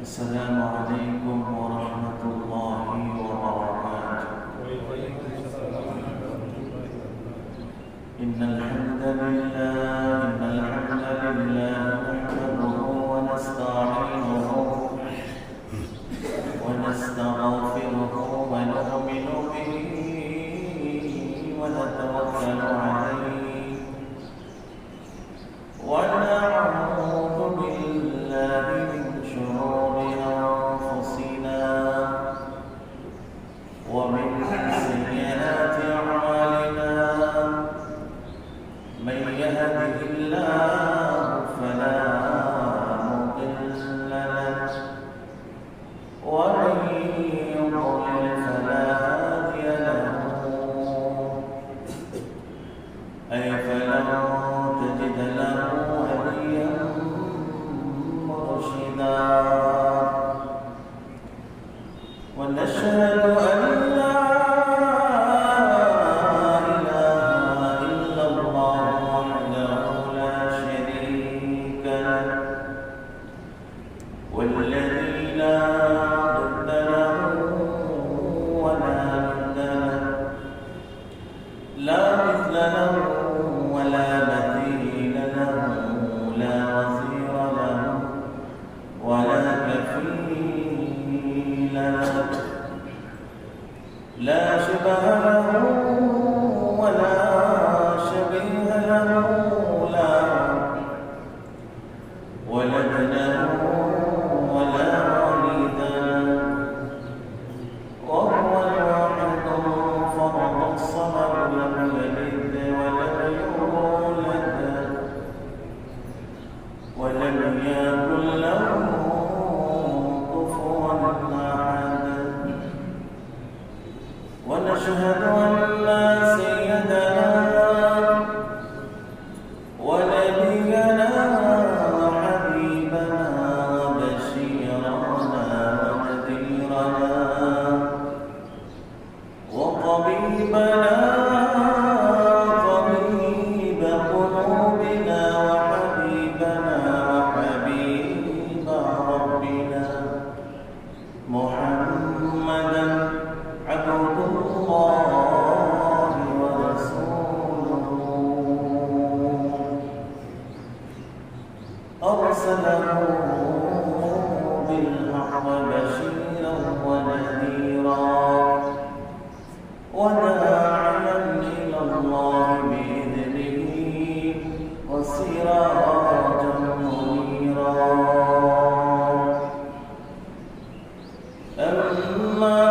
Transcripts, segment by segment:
السلام عليكم ورحمة الله وبركاته. إن الحمد لله نحمده ونستعينه ونستغفره ونؤمن به ونتوكل عليه ونعوذ بالله من شرور أنفسنا ومن سيئات أعمالنا. من يهده الله فلا مضل له ومن يضلل فلا هادي له أي فلن تجد له وليا مرشدا. ونشهد أن لا إله إلا الله وحده لا شريك له والذي لا ضد له ولا ند له لا مثل له ولا مثيل له لا وزير له ولا كفيل له لا شبه له ولا شبيه له لا ولد له ولا ولد له وهو الواحد الفرد الصمد لم يلد ولم يولد ولم يكن له كفوا أحد. ونشهد أن سيدنا ونبينا حبيبنا وبشيرنا ونذيرنا وطبيبنا طبيب قلوبنا وحبيبنا وحبيب ربنا محمدا عبد الله ورسوله أرسله بالحق بشيرا ونذيرا وداعيا إلى الله بإذنه وسراجا منيرا. أما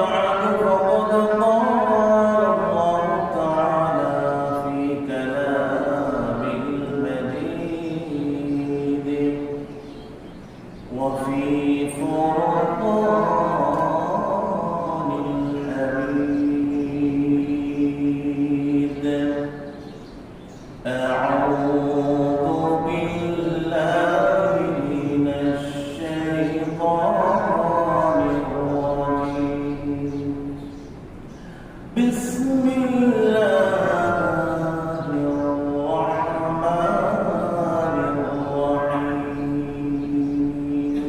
بعد فقد قال الله تعالى في كلامه المجيد وفي فرقان الحميد. أعوذ بالله من الشيطان الرجيم. بسم الله الرحمن الرحيم.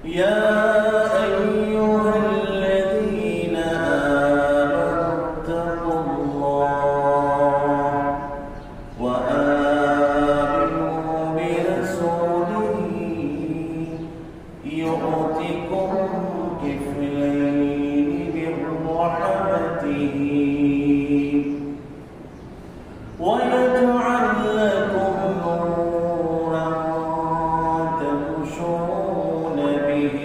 يا أيها الذين آمنوا اتقوا الله وآمنوا برسوله يؤتكم كفلين من رحمته ويجعل لكم نورا تمشون به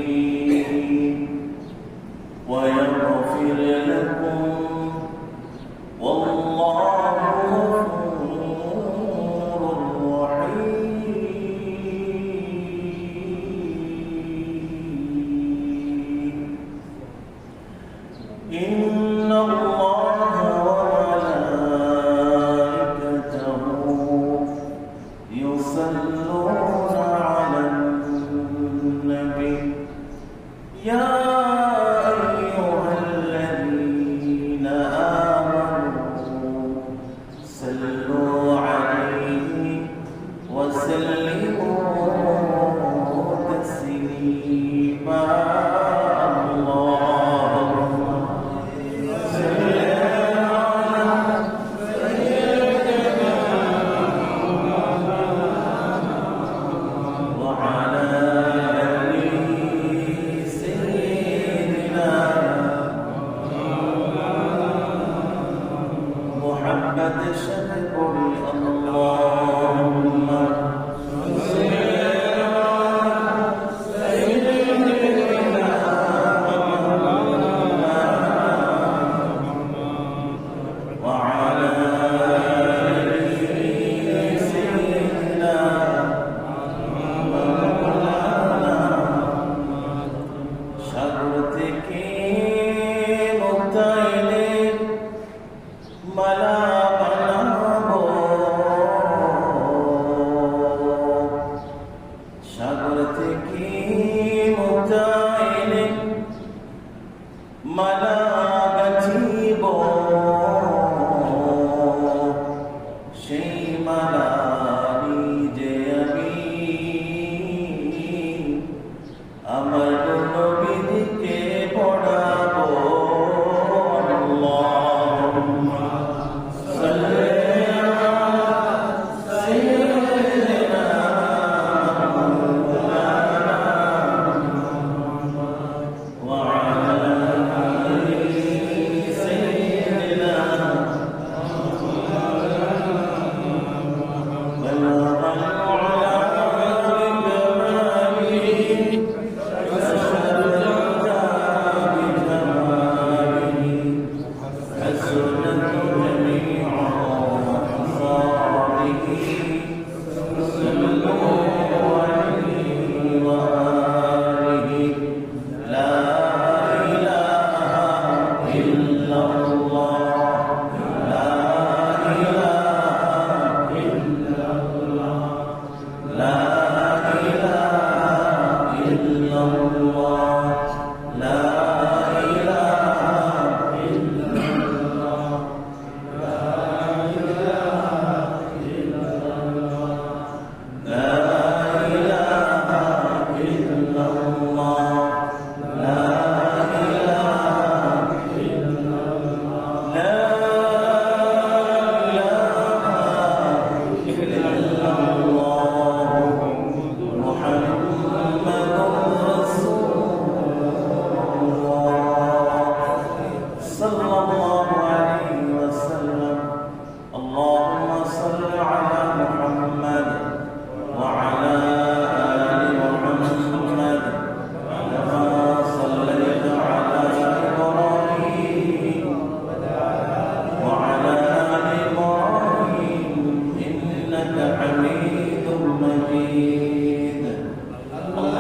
مرتكي متعين ملابتي بو شيء ملاني جيبي أمر نبي ديكي پڑھابو اللهم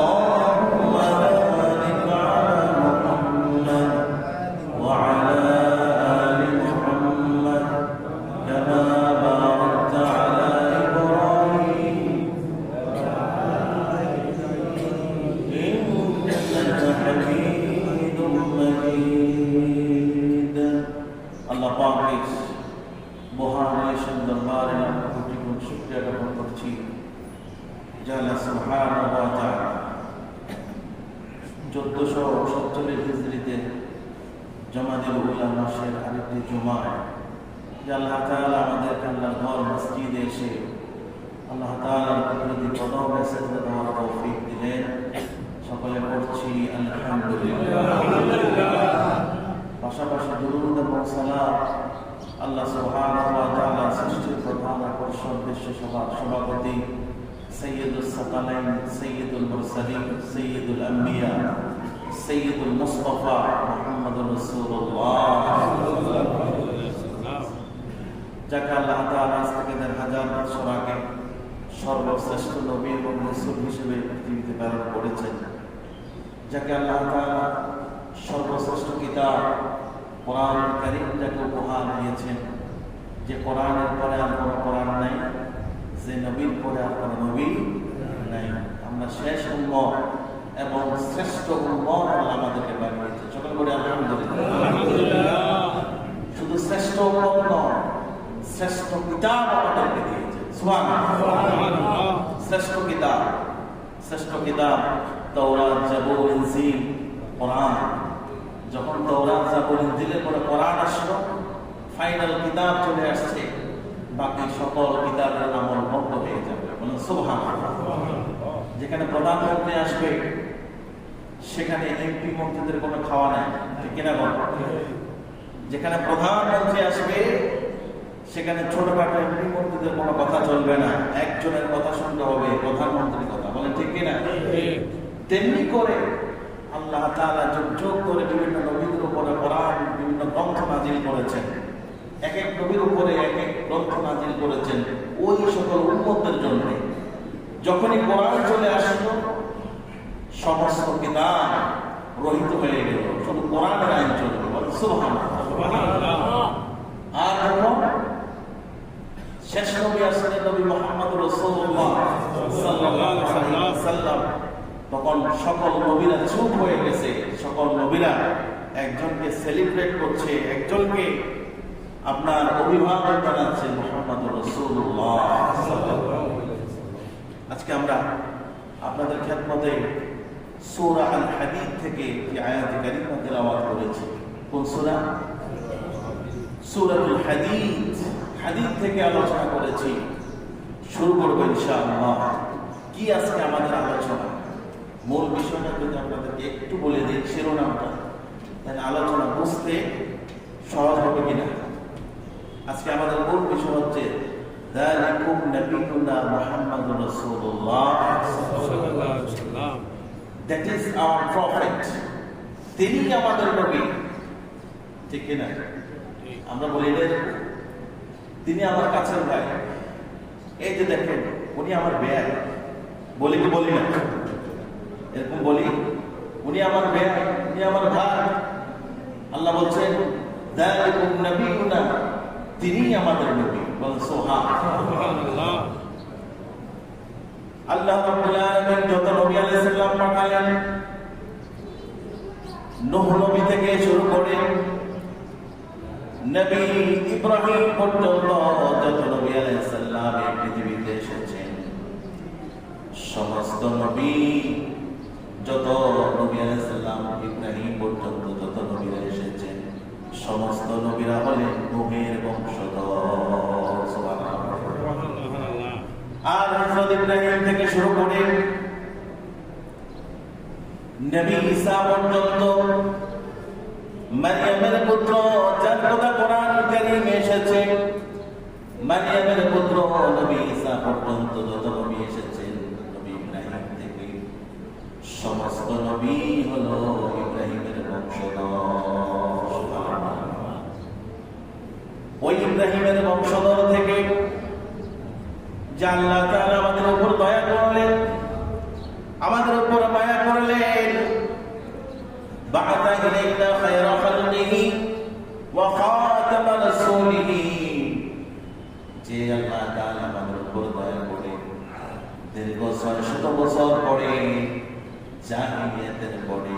صل শেষ নবী আসলেন নবী মুহাম্মদ রাসূলুল্লাহ সাল্লাল্লাহু আলাইহি ওয়াসাল্লাম তখন সকল নবীরা চুপ হয়ে গেছে। সকল নবীরা একজনকে সেলিব্রেট করছে, একজনকে আপনার অভিবাদন জানাচ্ছে, মুহাম্মদুর রাসূলুল্লাহ। আজকে আমরা আপনাদের খেদমতে সূরা আল হাদীদ থেকে একটি আয়াত কারিমা তেলাওয়াত করেছি। কোন সূরা? সূরাতুল হাদীদ। হাদীদ থেকে আলোচনা করেছি। শুরু করব ইনশাআল্লাহ। কি আজকে আমাদের আলোচনা? মূল বিষয়টা যদি আপনাদেরকে একটু বলে দিই, শিরোনামটা, তাহলে আলোচনা বুঝতে সহজ হবে কিনা। আজকে আমাদের মূল বিষয় হচ্ছে যালিকুম নবিয়ুনা মুহাম্মাদুর রাসূলুল্লাহ সাল্লাল্লাহু আলাইহি ওয়াসাল্লাম। That is our prophet. তিনি আমাদের নবী, ঠিক কিনা? আমরা বলি না তিনি আমার কাছের ভাই। এই যে দেখেন, উনি আমার ভাই, বলি কি বলি না? এরকম বলি, উনি আমার ভাই, উনি আমার ভাই। আল্লাহ বলছেন যালিকুম নবিয়ুনা, তিনি আমাদের নবী। বল সুবহানাল্লাহ। আল্লাহ রাব্বুল আলামিন যত নবী আলাইহিস সালাম পাঠালেন, নূহ নবী থেকে শুরু করে নবী ইব্রাহিম পর্যন্ত যত নবী আলাইহিস সালাম এই পৃথিবীতে এসেছেন, সমস্ত নবী, যত নবী আলাইহিস সালাম ইব্রাহিম পর্যন্ত যত নবীরা এসেছেন, সমস্ত নবীরা হলেন নূহের বংশধর। সুবহানাল্লাহ। আর হযরত ইব্রাহিম থেকে শুরু করে নবী ঈসা পর্যন্ত, মারিয়ামের পুত্র যার কথা কোরআন কারীমে এসেছে, মারিয়ামের পুত্র নবী ঈসা পর্যন্ত যত নবী এসেছেন, নবী ইব্রাহিম থেকে সমস্ত নবী হলো ইব্রাহিমের বংশধর। ওই ইব্রাহিমের বংশধর থেকে যে আল্লাহ তাআলা আমাদের উপর দয়া করলেন, আমাদের উপর মায়া করলেন, বা'আথা ইলাইনা খায়রা খালকিহি ওয়া খাতামা রাসূলিহি, যে আল্লাহ তাআলা আমাদের উপর দয়া করে দীর্ঘ ৬০০ বছর পরে, জাহিলিয়াতের পরে,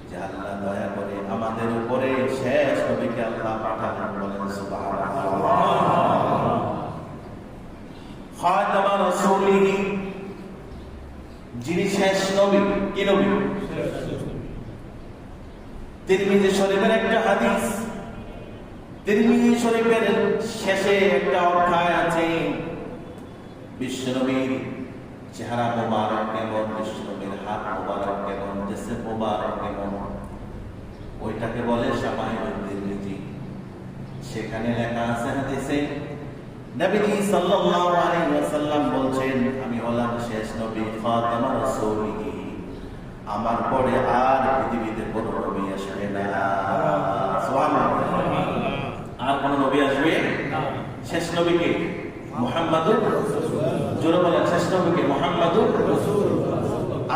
যে আল্লাহ দয়া করে আমাদের উপরে শেষ নবীকে আল্লাহ পাঠালেন। বলেন সুবহানাল্লাহ। খাতামা রাসূলিহি, যিনি শেষ নবী। কি নবী? তিরমিজি শরীফের একটা হাদিস, তিরমিজি শরীফের শেষে একটা অধ্যায় আছে, বিশ্বনবীর চেহারা মোবারক কেমন, বিশ্বনবীর হাত মোবারক কেমন, দেশে মোবারক কেমন, ওইটাকে বলে শামাইলুত তিরমিজি। সেখানে লেখা আছে হাদিসে নবীজি সাল্লাল্লাহু আলাইহি ওয়াসাল্লাম বলছেন, আমি হলাম শেষ নবী, খাতামা রাসূলিহি, আমার পরে আর পৃথিবীতে কোনো নবী আসবে না। সুবহানাল্লাহ। আর কোন নবী আসবে না। শেষ নবীকে মুহাম্মাদুর রাসূলুল্লাহ। জোরে বলেন, শেষ নবীকে মুহাম্মাদুর রাসূলুল্লাহ।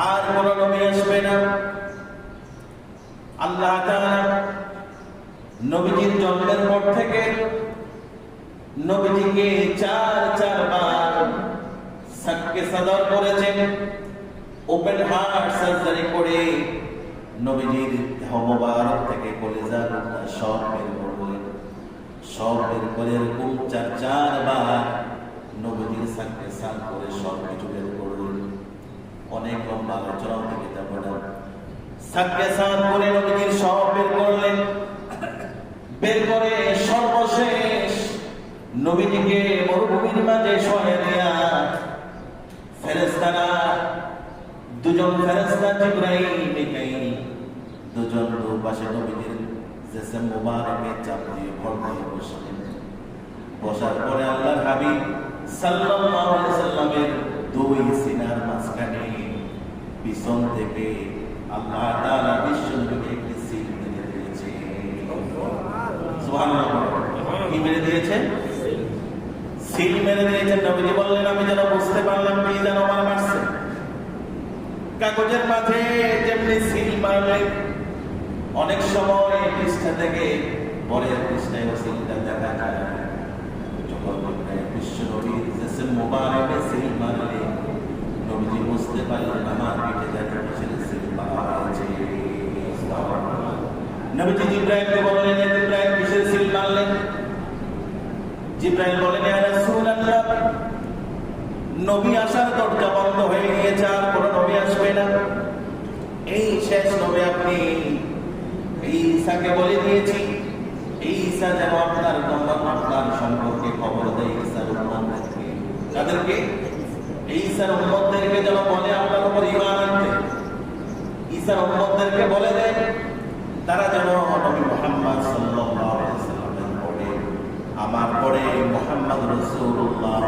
আর কোন নবী আসবে না। আল্লাহ তাআলা নবীজির জন্মের পর থেকে নবীজিকে চারবার সাক্কে সদর করেছেন, ওপেন হার্ট সার্জারি করে নবীজির দেহ মোবারক থেকে কলিজা সব বের করলেন, সব বের করে এরকম চারবার নবীজির সাক্কে সান করে সব কিছু বের করলেন। অনেক লম্বা আলোচনা থেকে যাবো না। সাক্কে সান করে নবীজির সব বের করলেন, বের করে সর্বশেষ নবীজিকে মরুভূমির মাঝে শোয়া দেয়া ফেরেশতারা, দুজন ফেরেশতা জিবরাইল মিকাইল, দুজন দুপাশে নবীজির জিসম মুবারকে চাপ দিয়ে ভর দিয়ে বসলেন। বসার পরে আল্লাহর হাবিব সাল্লাল্লাহু আলাইহি সাল্লামের দুই সিনার মাঝখানে পিছন থেকে আল্লাহ তাআলা বিশ্বনবীকে একটি সিল মেরে দিয়েছে। সুবহানাল্লাহ। কি মেরে দিয়েছে? সিল মেরে দিয়েছেন। নবীজি বললেন, আমি যেন বুঝতে পারলাম কি যেন আমার মারছে। কাগজের মাঝে যেমনি সিল মারলেন, অনেক সময় পৃষ্ঠা থেকে পরের পৃষ্ঠায় সিলটা দেখা যায়। যখন বিশ্ব নবীর জিসম মুবারকে সিল মারলেন, নবীজি নবীজি বুঝতে পারলেন আমার পিঠে যাতে কিসের সিল মারা হয়েছে। নবীজি জিবরাইলকে বললেন, জিবরাইল কিসের সিল মারলেন? জিবরাইল বলেন, ইয়া রাসূলুল্লাহ, নবী আসার দরজা বন্ধ হয়ে গিয়েছে, আর কোনো নবী আসবে না। এই শেষ নবী আপনি ঈসাকে বলে দিয়েছি, ঈসা যেন আপনার সম্পর্কে খবর দেয় ঈসার উম্মতদেরকে। তাদেরকে ঈসার উম্মতদেরকে যেন বলে আপনার উপর ঈমান আনতে। ঈসার উম্মতদেরকে বলে দেন তারা যেন নবী মুহাম্মদ সাল্লাল্লাহু আলাইহি ওয়াসাল্লামের পরে, আমার পরে মুহাম্মদ রাসূলুল্লাহ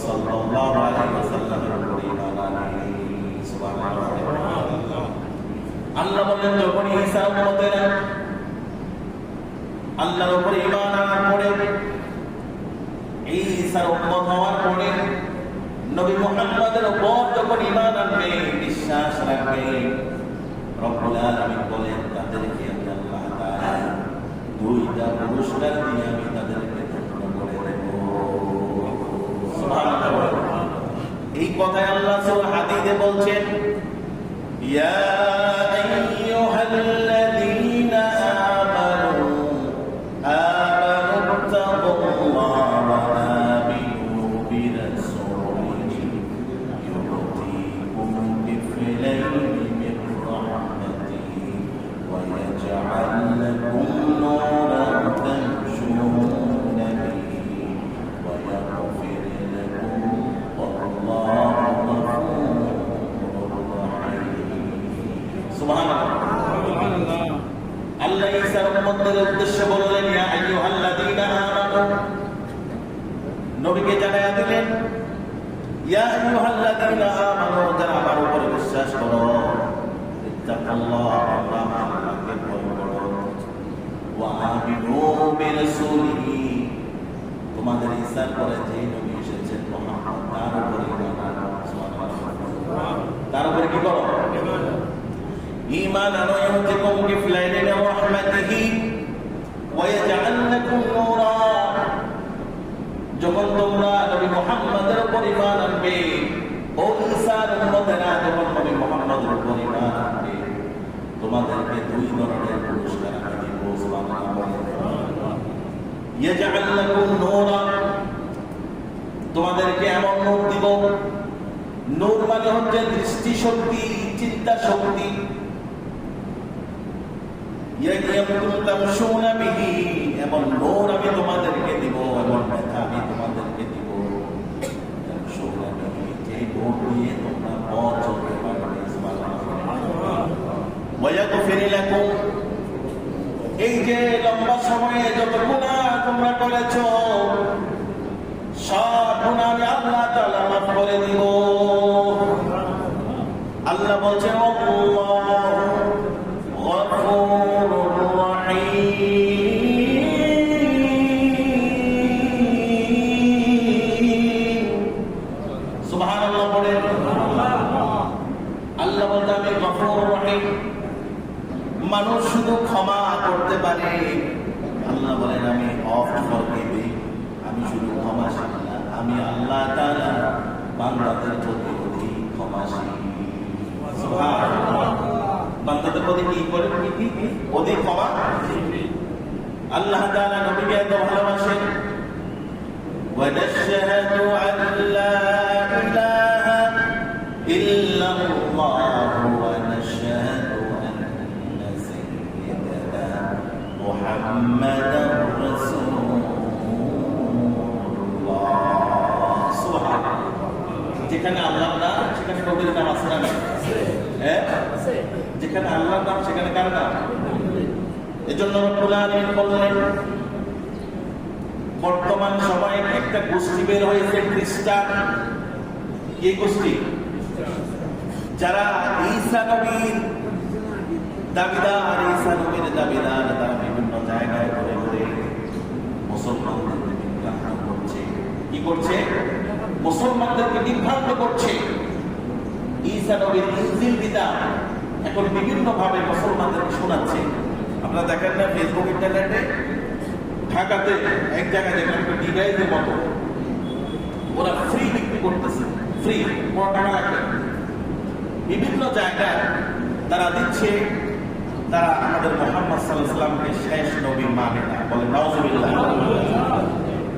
সাল্লাল্লাহু আলাইহি ওয়াসাল্লামের উপর ঈমান আনে। সুবহানাল্লাহ। আল্লাহ বলেন, যখন ঈসা উম্মতেরা আল্লাহর উপর ঈমান আনার পরে, ঈসার উম্মত হওয়ার পরে নবী মুহাম্মদের উপর যখন ঈমান আনবে, বিশ্বাস রাখবে, রব্বুল আলামিন বলেন তাদেরকে আল্লাহ তাআলা দুইটা পুরস্কার দিয়ে আমি তাদেরকে ধন্য করে দেব। সুবহানাল্লাহ। এই কথাই আল্লাহ সূরা হাদীদে বলছেন, ইয়া আইয়ুহাল্লাযীনা আমানু তাকুল্লাহা ওয়া আমিনু বিরাসূলিহি ইউতিকুম কিফলাইন মির রাহমাতিহি ওয়া ইয়াজআল লাকুম নূরান তামশুনা বিহি ওয়া ইয়াগফির লাকুম ওয়াল্লাহু গফুরুর রাহিম। সুবহানাল্লাহ। আল্লাহ ঈসার উম্মতদের উদ্দেশ্যে বললেন, ইয়া আইয়ুহাল্লাযীনা আমানু, নবীকে জানায়া দিলেন, ইয়া আইয়ুহাল্লাযীনা আমানু, যারা আমার উপর বিশ্বাস করো, ইত্তাকুল্লাহ, আল্লাহকে ভয় করো, ওয়া আমিনু বিরাসূলিহি, তোমাদের ঈসার পরে যে নবী এসেছেন মুহাম্মদ, তার উপর ঈমান আনো। সুবহানাল্লাহ। তার উপর কি করো? ঈমান আনো। ইউতিকুম কিফলাইন মির রাহমাতিহি ওয়া ইয়াজআল লাকুম নূরা, যখন তোমরা নবী মুহাম্মদের উপর ঈমান আনবে, ও ঈসার উম্মতেরা যখন নবী মুহাম্মদের উপর ঈমান আনবে, তোমাদেরকে দুই ধরনের পুরস্কার আমি দেব। সুবহানাল্লাহ। ইয়াজআল লাকুম নূরা, তোমাদেরকে এমন নূর দিব, নূর মানে হচ্ছে দৃষ্টি শক্তি, চিন্তা শক্তি। ইয়াকুম তামশুনা বিহি, এমন নূর আমি তোমাদেরকে দিব, এমন কথা আমি তোমাদেরকে দিব, তামশুনা বিহি, যে নূর দিয়ে তোমরা পথ চলতে পারবে। সুবহানাল্লাহ। ওয়া ইয়াগফির লাকুম, এই যে লম্বা সময়ে যত গুনাহ তোমরা করেছো, সব গুনাহ আমি আল্লাহ তাআলা মাফ করে দিব। আল্লাহ বলছেন, আল্লাহু গফুরুর রাহিম। সুবহানাল্লাহ বলেন। আল্লাহ বলতে আমি গফুর রহিম, মানুষ শুধু ক্ষমা করতে পারে, আল্লাহ বলেন আমি অফরগিভিং, আমি শুধু ক্ষমাশীল না, আমি আল্লাহ তাআলা বান্দাদের প্রতি অধিক ক্ষমাশীল। সুবহানাল্লাহ। বান্দাদের প্রতি কি করে? অধিক ক্ষমা। আল্লাহ তাআলা নবীকে এত ভালোবাসেন। ওয়া নাশহাদু আল্লা ইলাহা ইল্লাল্লাহ ওয়া নাশহাদু আন্না সাইয়্যিদানা মুহাম্মাদার রাসূলুল্লাহ। সুবহানাল্লাহ। যেখানে আল্লাহর নাম সেখানে নবীর নাম আছে না? হ্যাঁ, যেখানে আল্লাহর নাম সেখানে কার নাম? এজন্য রব্বুল আলামিন বললেন, বর্তমান সময়ে একটা গোষ্ঠী বের হয়েছে খ্রিস্টান। এই গোষ্ঠী যারা ঈসা নবীর দাবিদার, ঈসা নবীর দাবিদার, তারা বিভিন্ন জায়গায় ঘুরে ঘুরে মুসলমানদেরকে বিভ্রান্ত করছে। কি করছে? মুসলমানদেরকে বিভ্রান্ত করছে। ঈসা নবীর ইনজিল কিতাব এখন বিভিন্ন ভাবে মুসলমানদেরকে শোনাচ্ছে। আপনারা দেখেন না ফেসবুক, ইন্টারনেটে, ঢাকাতে এক জায়গায় দেখেন একটা ডিভাইসের মতো ওরা ফ্রি বিক্রি করতেছে, ফ্রি, কোনো টাকা লাগবে। বিভিন্ন জায়গায় তারা দিচ্ছে, তারা আমাদের মুহাম্মদ সাল্লাল্লাহু আলাইহি ওয়াসাল্লামকে শেষ নবী মানে না, বলে নাউজুবিল্লাহ।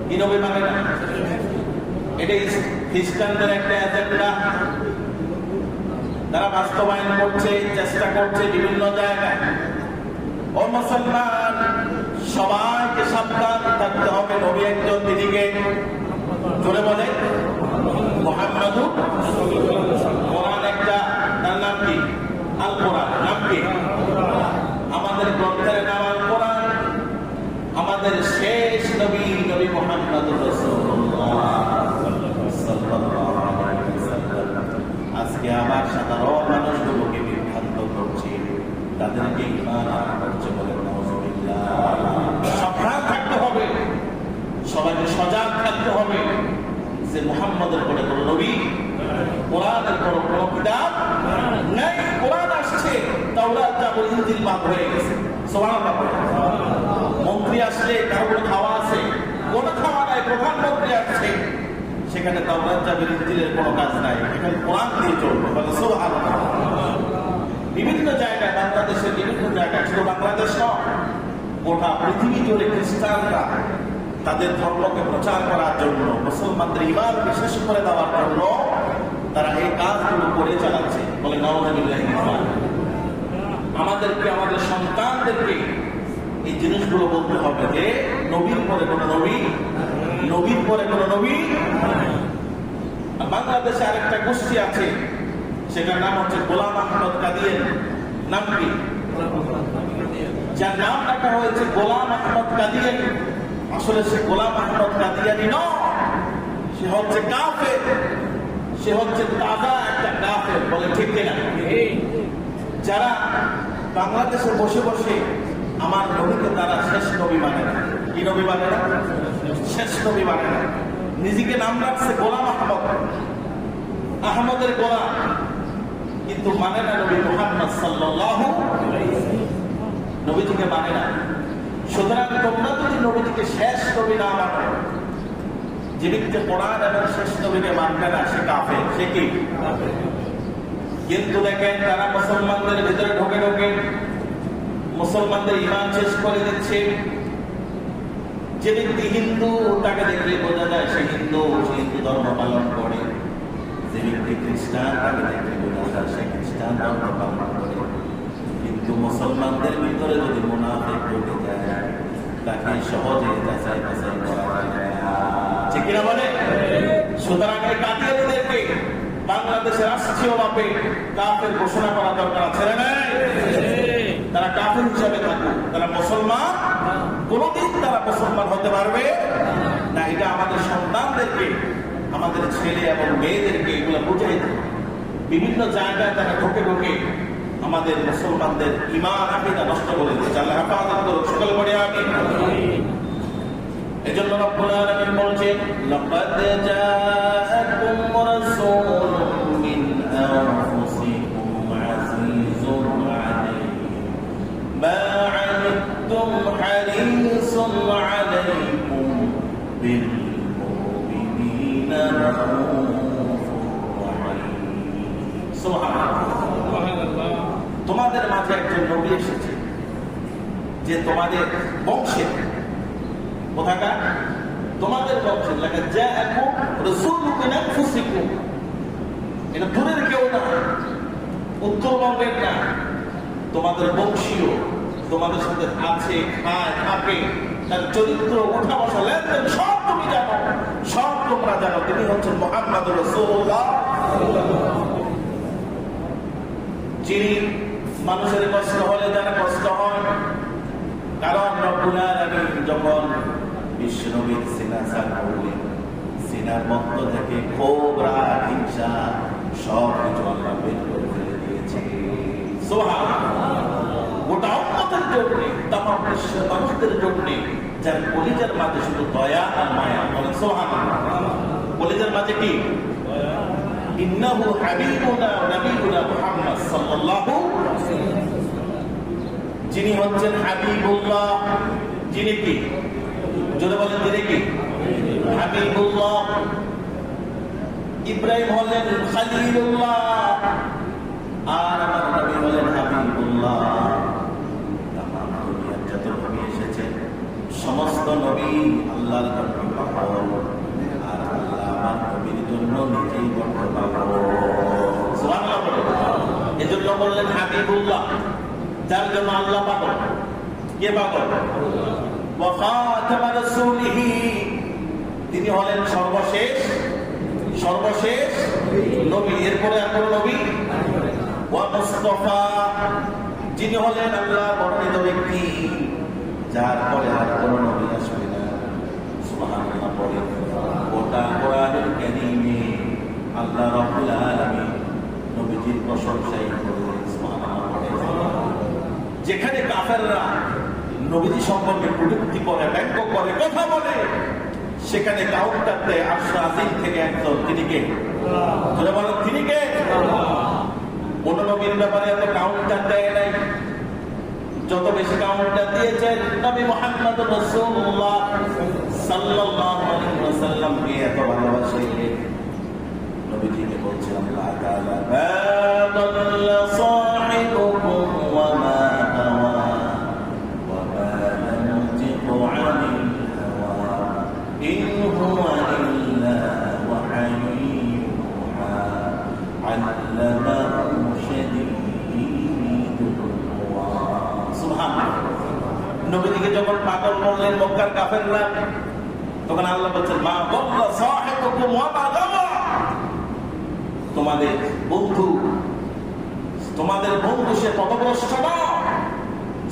কি নবী মানে না? এটা খ্রিস্টানদের একটা এজেন্ডা, তারা বাস্তবায়ন করছে, চেষ্টা করছে বিভিন্ন জায়গায়। ও মুসলমান, সবাইকে সাবধান থাকতে হবে। নবী একজন, দিদিকে জোরে বলে মুহাম্মাদুর রাসূলুল্লাহ। কোরআন একটা, তার নাম কি? আল কোরআন। নাম কি? আমাদের গ্রন্থের নাম আল কোরআন। আমাদের শেষ নবী নবী মুহাম্মাদুর রাসূলুল্লাহ সাল্লাল্লাহু আলাইহি ওয়াসাল্লাম আজকে আবার সাধারণ মানুষগুলোকে বিভ্রান্ত করছে, তাদেরকে ঈমান আনা করছে, বলে নাউজুবিল্লাহ। সাবধান থাকতে হবে, সবাইকে সজাগ থাকতে হবে যে মুহাম্মদের পরে কোনো নবী, কোরআনের পরে কোনো কিতাব নাই। কোরআন আসছে, তাওরাত জাবুর ইনজিল বাদ হয়ে গেছে। সুবহানাল্লাহ। মন্ত্রী আসলে কারো কোনো খাওয়া আছে? কোনো খাওয়া নাই। প্রধানমন্ত্রী আসছে, সেখানে তাওরাত জাবুর ইনজিলের কোনো কাজ নাই, এখানে কোরআন দিয়ে চলবে, বলে সুবহানাল্লাহ। বিভিন্ন জায়গায়, বাংলাদেশের বিভিন্ন জায়গায়, শুধু বাংলাদেশ নয়, গোটা পৃথিবী জুড়ে খ্রিস্টানরা তাদের ধর্মকে প্রচার করার জন্য, মুসলমানদের ঈমান বিশেষ করে দেওয়ার জন্য তারা এই কাজগুলো করে চালাচ্ছে, বলে নাউজুবিল্লাহ। আমাদেরকে, আমাদের সন্তানদেরকে এই জিনিসগুলো বলতে হবে যে নবীর পরে কোনো নবী, নবীর পরে কোনো নবী। বাংলাদেশে আরেকটা গোষ্ঠী আছে, সেটার নাম হচ্ছে গোলাম আহমদ কাদিয়ানী। নাম কি? যার নাম রাখা হয়েছে গোলাম আহমদ কাদিয়ানী, আসলে সে গোলাম আহমদ কাদিয়ানী নয়, সে হচ্ছে কাফের, সে হচ্ছে তাজা একটা কাফের, বলে ঠিক কিনা? যারা বাংলাদেশে বসে বসে আমার নবীকে তারা শেষ নবী মানে না। কি নবী মানে না? শেষ নবী মানে না। নিজেকে নাম রাখছে গোলাম আহমদ, আহমদের গোলাম, কিন্তু মানে না নবী মুহাম্মদ সাল্লাল্লাহু আলাইহি ওয়াসাল্লাম, নবীজিকে মানে না। সুতরাং তোমরা যদি নবীজিকে শেষ নবী না মানো, যে ব্যক্তি কোরআন এবং শেষ নবীকে মানবে না, সে কাফের। সে কি? কিন্তু দেখেন, তারা মুসলমানদের ভিতরে ঢোকে ঢোকে মুসলমানদের ঈমান শেষ করে দিচ্ছে। যে ব্যক্তি হিন্দু, তাকে দেখলে বোঝা যায় সে হিন্দু, সে হিন্দু ধর্ম পালন করে। যে ব্যক্তি খ্রিস্টান, তাকে দেখলে বোঝা যায় সে খ্রিস্টান ধর্ম পালন করে। কিন্তু মুসলমানদের ভিতরে যদি মুনাফিক ঢুকে যায়, তাকে সহজে যাচাই বাছাই করা যায় না। ঠিক কিনা বলে? সুতরাং এই কাদিয়ানীদেরকে বাংলাদেশের রাষ্ট্রীয়ভাবে কাফের ঘোষণা করা দরকার আছে না? তারা কাফের হিসাবে থাকুক, তারা মুসলমান কোনদিন তারা মুসলমান হতে পারবে না। এটা আমাদের সন্তানদেরকে, আমাদের ছেলে এবং মেয়েদেরকে এগুলো বুঝাই দেবে। বিভিন্ন জায়গায় তারা ঢোকে ঢোকে আমাদের মুসলমানদের ঈমান আকীদা নষ্ট করে দিচ্ছে। আল্লাহ হেফাজত করুক, সকলে বলি আমিন। এজন্য রব্বুল আলামিন বলছেন, লাকাদ জাআকুম রাসূলুম মিন আনফুসিকুম আযীযুন আলাইহি মা আনিতুম হারিসুন আলাইকুম বিল মুমিনিনা রাউফুর রাহিম। সুবহানাল্লাহ। তোমাদের মাঝে একজন নবী এসেছে, যে তোমাদের বংশের, কোথাকার? তোমাদের বংশের। লাকাদ জাআকুম রাসূলুম মিন আনফুসিকুম, এটা দূরের কেউ না, উত্তরবঙ্গের না, তোমাদের বংশীয়, তোমাদের সাথে আছে, খায়, থাকে, তার চরিত্র, উঠা বসা, লেনদেন সব তুমি জানো, সব তোমরা জানো। তিনি হচ্ছেন মুহাম্মদুর রাসূলুল্লাহ, যিনি মানুষের কষ্ট হলে যারা কষ্ট হয়। কারণ রব্বুল আলামিন যখন বিশ্বনবীর সিনা সার করলেন, সিনার মধ্য থেকে ক্ষোভ, রাগ, হিংসা সব কিছু আল্লাহ বের করে ফেলে দিয়েছে। সুবহানাল্লাহ। গোটা উম্মতের জন্য, তামাম বিশ্বের মানুষদের জন্য, যার কলিজার মাঝে শুধু দয়া আর মায়া, বলেন সুবহানাল্লাহ। কলিজার মাঝে কি? ইন্নাহু হাবিবুনা ওয়া নবিয়ুনা মুহাম্মদ সাল্লাল্লাহু আলাইহি ওয়াসাল্লাম, যিনি হচ্ছেন হাবিবুল্লাহ, যিনি কি? যদি বলেন তিনি কি? হাবিবুল্লাহ। ইব্রাহিম হলেন খলিলুল্লাহ, আর আমার নবী হলেন হাবিবুল্লাহ। তামাম দুনিয়ার যত নবী এসেছে সমস্ত নবী আল্লাহর জন্য পাগল, আর আল্লাহ আমার নবীর জন্য নিজেই বড় পাগল। সুবহানাল্লাহ বলে। এজন্য বললেন হাবিবুল্লাহ, যার জন্য আল্লাহ পাগল। কে পাগল? ওয়া খাতামা রাসূলিহি, তিনি হলেন সর্বশেষ নবী। এরপরে আর কোন নবী? ওয়া মুস্তাফা, যিনি হলেন আল্লাহর মনোনীত ব্যক্তি, যার পরে আর কোন নবী আসবে না। সুবহানাল্লাহ পড়ে। গোটা কোরআনুল কারীমে আল্লাহ রাব্বুল আলামিন নবীজির প্রশংসাই করেন। সুবহানাল্লাহ পড়ে। যেখানে কাফেররা নবীজি সম্পর্কে কটূক্তি করে, ব্যঙ্গ করে, কথা বলে, সেখানে কাউন্টার দেয় আরশ আজিম থেকে একজন। তিনি কে? যারা বলেন তিনি কে? কোন নবীর ব্যাপারে এত কাউন্টার দেয় নাই। যত বেশি কাউন্টার দিয়েছেন নবী মুহাম্মদ রাসূলুল্লাহ সাল্লাল্লাহু আলাইহি ওয়াসাল্লাম কে এত ভালোবাসে। নবীজিকে বলছেন আল্লাহ তাআলা, বাদাল্লা সাহিবুকুম ওয়া মা হাওয়া ওয়া মা yantiqu আনিল হাওয়া ইন হুয়া ইল্লা ওয়াহয়ুন ইউহা আল্লামাহু শাদীদুল কুওয়া। সুবহানাল্লাহ। নবীজিকে যখন পাগল বললেন মক্কার কাফেররা, তখন আল্লাহ বলছেন মা দাল্লা সাহিবুকুম ওয়া মা গাওয়া, তোমাদের বন্ধু সে পথভ্রষ্ট না।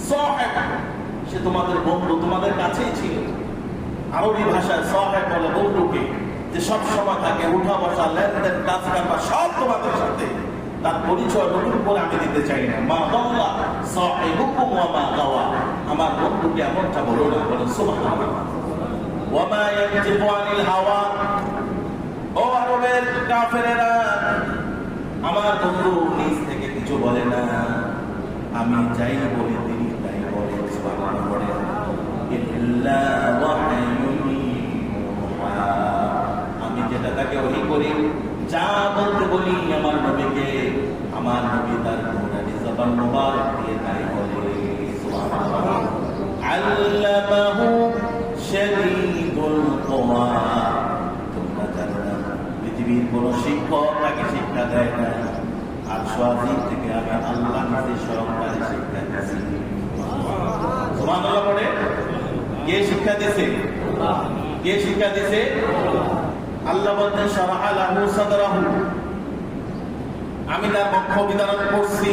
সাহেব, সে তোমাদের বন্ধু, তোমাদের কাছেই ছিল। আরবি ভাষায় সাহেব বলে বন্ধুকে, যে সব সময় থাকে, উঠা বসা, লেনদেন, কাজ কারবার সব তোমাদের সাথে। তার পরিচয় নতুন করে আমি দিতে চাই না। মা দাল্লা সাহিবুকুম ওয়া মা গাওয়া, আমার বন্ধুকে এমনটা বলো না। বলে সুবহানাল্লাহ। ওয়া মা ইয়ানতিকু আনিল হাওয়া, ও আরবের কাফেরেরা, আমার বন্ধু নিজ থেকে কিছু বলে না। আমি যাই বলি তিনি তাই বলেন। সুবহানাল্লাহ বলেন। ইল্লা ওয়াহয়ুন ইউহা, আমি যেটা তাকে ওহী করি, যা বলতে বলি আমার নবীকে, আমার নবী তার নুরানি জবান মুবারক দিয়ে তাই বলে। সুবহানাল্লাহ। আল্লামাহু শাদীদুল কুওয়া, তোমরা জানো না পৃথিবীর কোন শিক্ষক তাকে শিক্ষা দেয় না। আর আরশ থেকে আমি আল্লাহ নিজে স্বয়ং তাকে শিক্ষা দিয়েছি। সুবহানাল্লাহ পড়ে। কে শিক্ষা দিয়েছে? কে শিক্ষা দিয়েছে? আল্লাহ বলতেন শারাহা লাহু সাদরাহু, আমি তার বক্ষ বিদারণ করছি।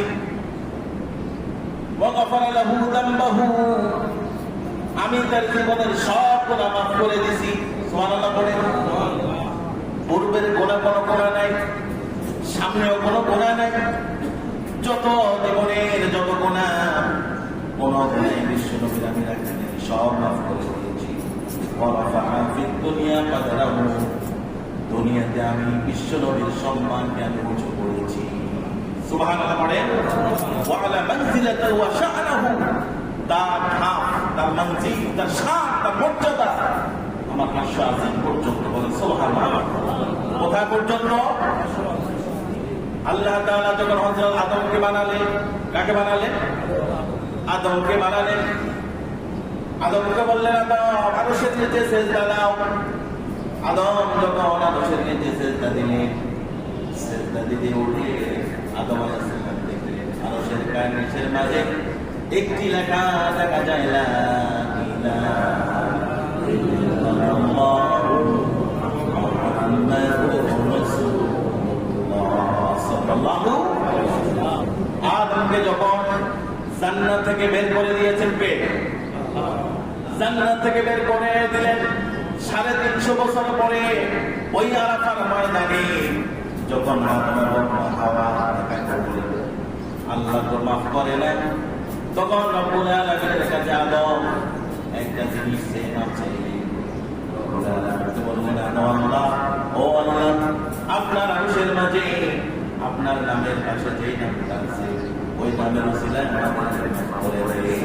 ওয়া গাফারা লাহু যামবাহু, আমি তার জীবনের সব গুনাহ মাফ করে দিয়েছি। সুবহানাল্লাহ পড়ে। পূর্বের গোনা কোনো গোনা নাই, সামনেও কোনো গোনা নাই। যত জীবনের যত গোনা, কোন গোনাই বিশ্ব নবীর আমি রাখিনি, সব মাফ করে দিয়েছি। দুনিয়াতে আমি বিশ্ব নবীর সম্মানকে আমি উঁচু করেছি। সুবহানাল্লাহ পড়ে। ওয়া আলা মানজিলাতি ওয়া শা'নাহু, তার ধাপ, তার মঞ্জিল, তার শান, তার মর্যাদা আমার আরশ আজিম পর্যন্ত। বলে সুবহানাল্লাহ। কোথায় পর্যন্ত? আল্লাহ তাআলা যখন হযরত আদমকে বানালেন, কাকে বানালেন? আদমকে বানালেন। আদমকে বললেন আদম আরশের নিচে সিজদা দাও। আদম যখন আরশের নিচে সিজদা দিলেন, সিজদা দিতে উঠে আদম আলাইহিস সালাম দেখলেন আরশের নিচের মাঝে একটি লেখা দেখা যায়, লা ইলাহা ইল্লাল্লাহু মুহাম্মাদুর রাসূলুল্লাহ সাল্লাল্লাহু আলাইহি ওয়াসাল্লাম। আদমকে যখন জান্নাত থেকে বের করে দিয়েছেন, কে? জান্নাত থেকে বের করে দিলেন। 350 বছর পরে ওই আরাফার ময়দানে যখন হাওয়া দেখা করলেন, আল্লাহ তো মাফ করে নেন। তখন রব্বুল আলামিনের কাছে আদম একটা জিনিস চেয়ে মাফ চাইলেন। রব্বুল আলামিন বললেন, আল্লাহ, ও আল্লাহ, আপনার আরশের মাঝে আপনার নামের পাশে যেই নামটা আছে ওই নামের ওসিলায় আমাদের মাফ করে দেন।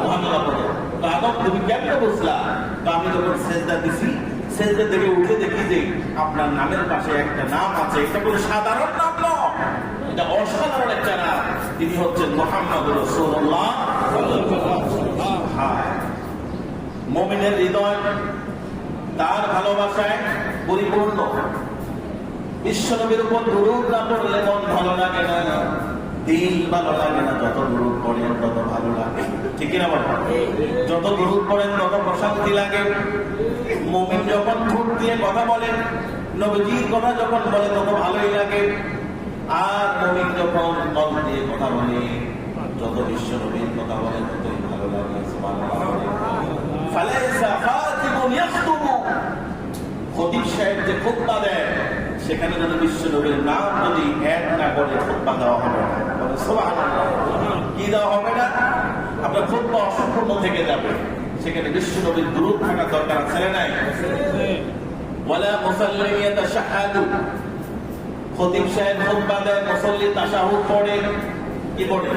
সুবহানাল্লাহ বলে। তো আদম তুমি কেমনে বুঝলা? তো আমি যখন সেজদা দিছি, সেজদা থেকে উঠে দেখি যে আপনার নামের পাশে একটা নাম আছে। এটা কোনো সাধারণ নাম নয়, এটা অসাধারণ একটা নাম। তিনি হচ্ছেন মুহাম্মদুর রাসূলুল্লাহ। মুমিনের হৃদয় তার ভালোবাসায় পরিপূর্ণ। বিশ্বনবীর উপর দুরূদ না পড়লে মন ভালো লাগে না, দিল ভালো লাগে না। যত দুরূদ পড়েন তত ভালো লাগে, ঠিক না বাবা? যত দুরূদ পড়েন তত প্রশান্তি লাগে। মুমিন যখন ঠোঁট দিয়ে কথা বলেন, নবীজির কথা যখন বলে তত ভালোই লাগে। আর মুমিন যখন মন দিয়ে কথা বলে, যত বিশ্বনবীর কথা বলে ততই ভালো লাগে। সুবহানাল্লাহ। ফালাইসা খাতিবুন ইয়াখতুবু, খতিব সাহেব যে খুতবা দেয় সেখানে যদি বিশ্বনবীর নাম যদি অ্যাড না করে খুতবা দেওয়া হবে না। সুবহানাল্লাহ। কি দেওয়া হবে না? আপনার খুতবা অসম্পূর্ণ থেকে যাবে। সেখানে বিশ্বনবীর দুরূদ থাকার দরকার আছে না নাই? ওয়ালা মুসাল্লি ইয়াতাশাহাদু, খতিব সাহেব খুতবা দেয়, মুসল্লি তাশাহুদ পড়ে। কি পড়ে?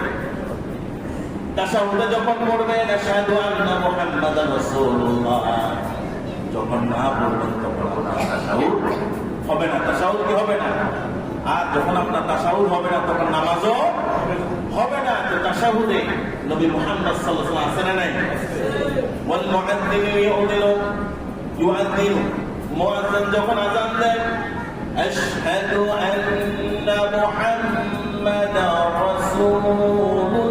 তাশাহুদে যখন পড়বেন আশহাদু আন্না মুহাম্মাদার রাসূলুল্লাহ, যখন না পড়বেন তখন আপনার তাশাহুদ হবে না। তাশাহুদ কি হবে না? আর যখন আপনার তাশাহুদ হবে না তখন নামাজও হবে না। তো তাশাহুদে নবী মুহাম্মদ সাল্লাল্লাহু আলাইহি ওয়াসাল্লাম আছেন না নাই? ওয়াল মুআদ্দিনু ইউআদ্দিনু, মুআজ্জিন যখন আযান দেয় আশহাদু আন্না মুহাম্মাদার রাসূলুল্লাহ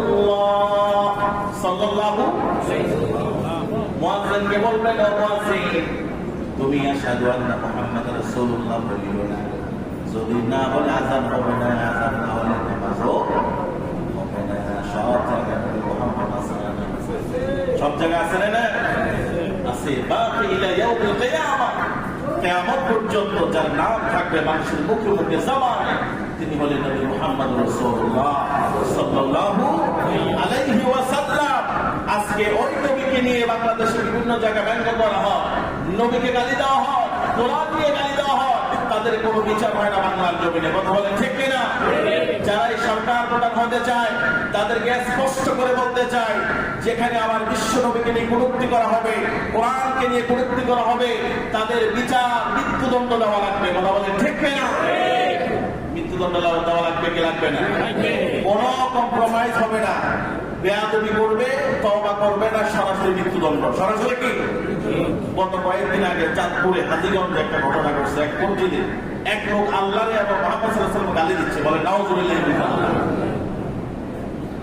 সাল্লাল্লাহু আলাইহি ওয়াসাল্লাম, মুআজ্জিনকে বলবেন ও মুআজ্জিন তুমি আশহাদু আন্না মুহাম্মাদার রাসূলুল্লাহ বলিও না। যদি না বলে আযান হবে না, আযান না হলে নামাজও হবে না। সব জায়গায় মুহাম্মদ আছে না? সব জায়গায় আছে না? আছে। বাকি ইলা ইয়াউমিল কিয়ামাহ, কিয়ামত পর্যন্ত যার নাম থাকবে মানুষের মুখে মুখে জবানে, তিনি হলেন নবী মুহাম্মদ রাসূলুল্লাহ সাল্লাল্লাহু আলাইহি ওয়াসাল্লাম। আজকে ওই নবীকে নিয়ে বাংলাদেশে বিভিন্ন জায়গায় ব্যঙ্গ করা হয়, নবীকে গালি দেওয়া হয়, কোরআন নিয়ে গালি দেওয়া হয়, তাদের কোনো বিচার হয় না বাংলার জমিনে। কথা বলেন ঠিক কিনা? যারা এই সরকার প্রধান হতে চায় তাদেরকে স্পষ্ট করে বলতে চাই, যেখানে আমার বিশ্ব নবীকে নিয়ে কটূক্তি করা হবে, কোরআনকে নিয়ে কটূক্তি করা হবে, তাদের বিচার মৃত্যুদণ্ড দেওয়া লাগবে। কথা বলেন ঠিক কিনা? মৃত্যুদণ্ড দেওয়া লাগবে কি লাগবে না? কোনো কম্প্রোমাইজ হবে না। বেয়াদবি করবে, তওবা করবে না, সরাসরি মৃত্যুদণ্ড। সরাসরি কি? গত কয়েকদিন আগে চাঁদপুরে হাজীগঞ্জে একটা ঘটনা ঘটছে। এক মসজিদে এক লোক আল্লাহরে এবং মুহাম্মদ সাল্লাল্লাহু আলাইহি ওয়াসাল্লাম গালি দিচ্ছে, বলে নাউযুবিল্লাহি মিন যালিক।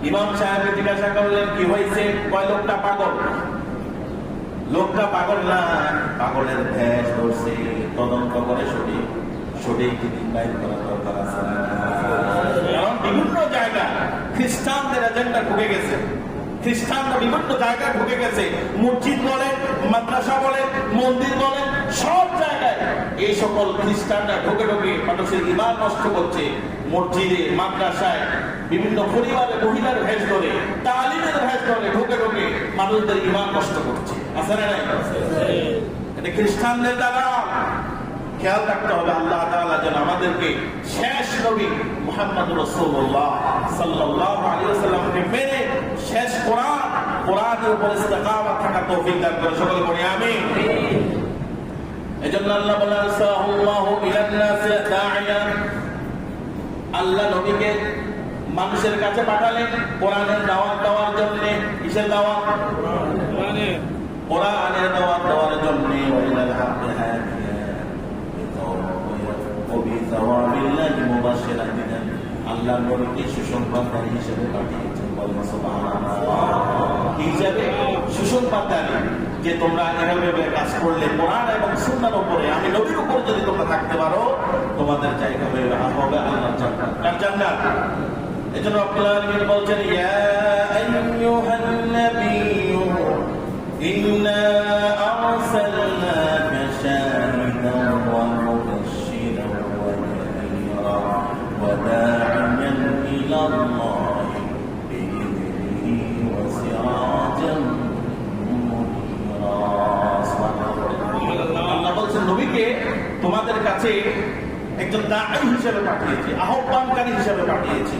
ইমাম সাহেব জিজ্ঞাসা করলেন কি হয়েছে? কয় লোকটা পাগল। লোকটা পাগল না, পাগলের ভেষ ধরছে, তদন্ত করে সঠিক দিন বাইর করা দরকার আছে। কারণ বিভিন্ন জায়গায় খ্রিস্টানদের এজেন্ডা ঢুকে গেছে। খ্রিস্টানরা বিভিন্ন জায়গায় ঢুকে গেছে। মসজিদ বলেন, মাদ্রাসা বলেন, মন্দির বলেন, সব জায়গায় এই সকল খ্রিস্টানরা ঢুকে ঢুকে মানুষের ঈমান নষ্ট করছে। মসজিদে, মাদ্রাসায়, বিভিন্ন পরিবারে মহিলার ভেষ ধরে, তালিমের ভেষ ধরে ঢুকে ঢুকে মানুষদের ঈমান নষ্ট করছে। আছে না নাই? এটা খ্রিস্টানদের দ্বারা। খেয়াল রাখতে হবে আল্লাহ তাআলা যেন আমাদেরকে শেষ নবী মুহাম্মদ রাসূলুল্লাহ সাল্লাল্লাহু আলাইহি ওয়াসাল্লামকে মেনে শেষ কোরআনের উপর ইস্তেকামত থাকার তৌফিক দান করে। সকলে বলি আমিন। এজন্য আল্লাহ বলেন আরসালাহু ইলান নাসি দাঈয়া, আল্লাহ নবীকে মানুষের কাছে পাঠালেন কোরআনের দাওয়াত দেওয়ার জন্য। কিসের দাওয়াত? কোরআনের দাওয়াত দেওয়ার জন্য। ওয়াইলাল হাক্কি হাদিয়া আল্লাহ নবীকে সুসংবাদকারী হিসেবে পাঠিয়েছেন। হিসাবে সুসংবাদকারী, যে তোমরা এভাবে কাজ করলে কোরআন এবং সুন্নাহর উপরে, আমি নবীর উপর যদি তোমরা থাকতে পারো, তোমাদের জায়গা হবে আল্লাহর জান্নাত। কার জান্নাত? এজন্য রব্বুল আলামিন বলছেন ইয়া আইয়ুহান নাবিয়্যু ইন্না আরসালনাকা শাহিদান ওয়া মুবাশশিরান ওয়া নাযীরা ওয়া দা'iyan ইলা আল্লাহি বিইذنিহি ওয়া সিরাজান মুনীরা। আল্লাহ বলছেন নবীকে তোমাদের কাছে একজন দাঈ হিসেবে পাঠিয়েছি, আহ্বানকারী হিসেবে পাঠিয়েছি।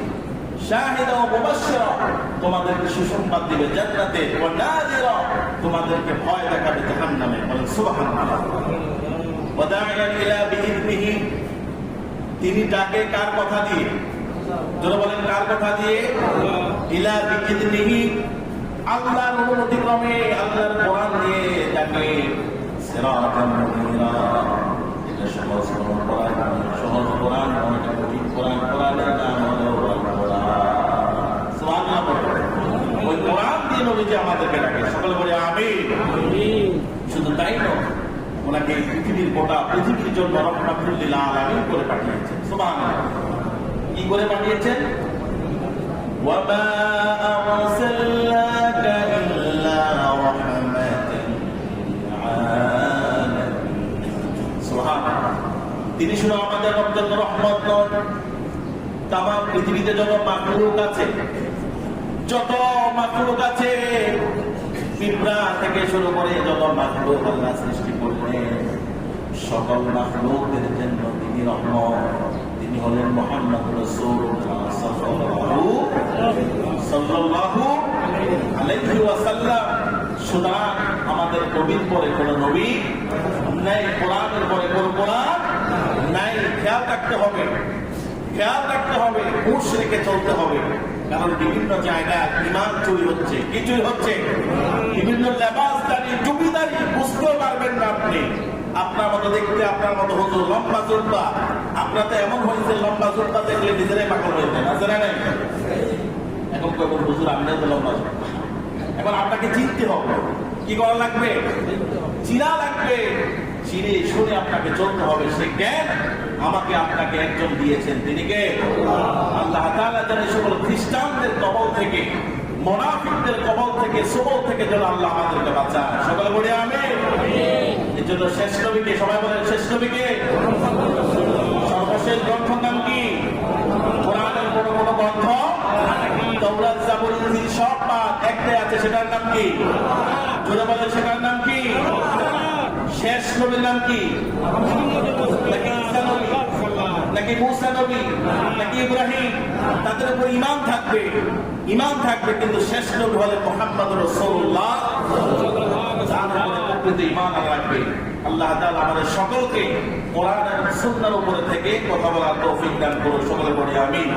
শাহিদা ওয়া মুবাশশিরা, তোমাদেরকে সুসংবাদ দিবে জান্নাতে, ওয়া নাযিরা, তোমাদেরকে ভয় দেখাবে জাহান্নামে। বলেন সুবহানাল্লাহ। ওয়া দা'iয়ান ইলা বিইذনিহি, তিনি ডাকে কার কথা দিয়ে? যারা বলেন কার কথা দিয়ে? ইলা বিইذনিহি, আল্লাহর অনুমতি ক্রমে, আল্লাহর কোরআন দিয়ে তাকে সিরাতান মুনিরা। এটা সহজ কোরআন, সহজ কোরআন, অনেকটা কঠিন কোরআন। কোরআনের নাম হলো কোরআন। সুবহানাল্লাহ। ওই কোরআন দিয়ে নবীজি আমাদেরকে ডাকে। সকলে বলে আমিন। শুধু তাই নয়, ওনাকে পৃথিবীর গোটা পৃথিবীর জন্য রাহমাতুল লিল আলামিন করে পাঠিয়েছেন। সুবহানাল্লাহ। কি করে পাঠিয়েছেন? ওয়ামা আরসালনাকা ইল্লা রাহমাতান লিল আলামিন। সুবহানাল্লাহ। তিনি শুধু আমাদের জন্য রহমত নন, তামাম পৃথিবীতে যত মাখলুক আছে, যত মাখলুক আছে, পিঁপড়া থেকে শুরু করে যত মাখলুক আল্লাহ সৃষ্টি করলেন, সকল মাখলুকদের জন্য তিনি রহমত। তিনি হলেন মুহাম্মদ রাসূলুল্লাহ সাল্লাল্লাহু আলাইহি ওয়াসাল্লাম। সুতরাং আমাদের নবীর পরে কোন নবী নাই, কোরআনের পরে কোন কোরআন নাই। খেয়াল রাখতে হবে, খেয়াল রাখতে হবে, হুঁশ রেখে চলতে হবে। কারণ বিভিন্ন জায়গায় ঈমান চুরি হচ্ছে। কি চুরি হচ্ছে? বিভিন্ন লেবাসদারি, টুপিদারি, বুঝতেও পারবেন না আপনি। আপনার মতো দেখতে, আপনার মতো হতো লম্বা জুব্বা, আপনার তো এমন হয়েছে লম্বা জুব্বা দেখলে নিজেরাই পাগল হয়ে যায়। না নাই? এখন কখন হুজুর আপনিও তো লম্বা জুব্বা। এখন আপনাকে চিনতে হবে। কি করা লাগবে? চিনা লাগবে। চিনে শুনে আপনাকে চলতে হবে। সে জ্ঞান আমাকে আপনাকে একজন দিয়েছেন। তিনি কে? আল্লাহ তাআলা। যেন সকল খ্রিস্টানদের কবল থেকে, মুনাফিকদের কবল থেকে, সবল থেকে যেন আল্লাহ আমাদেরকে বাঁচায়। সকলে বলি আমিন। এই জন্য শেষ নবীকে, সবাই বলেন শেষ নবীকে। সর্বশেষ গ্রন্থের নাম কি? কোরআনের কোন কোন গ্রন্থ? তাওরাত, জাবুর, ইনজিল সব বাদ, একটাই আছে, সেটার নাম কি? জোরে বলেন সেটার নাম কি? শেষ নবীর নাম কি? নাকি ঈসা নবী, নাকি মুসা নবী, নাকি ইব্রাহিম? তাদের উপর ঈমান থাকবে, ঈমান থাকবে, কিন্তু শেষ নবী হলেন মুহাম্মদ রাসূলুল্লাহ। তার উপরে প্রকৃত ঈমান রাখবে। আল্লাহ তাআলা আমাদের সকলকে কোরআন এবং সুন্নাহর উপরে থেকে কথা বলার তৌফিক দান করুন। সকলে বলি আমিন।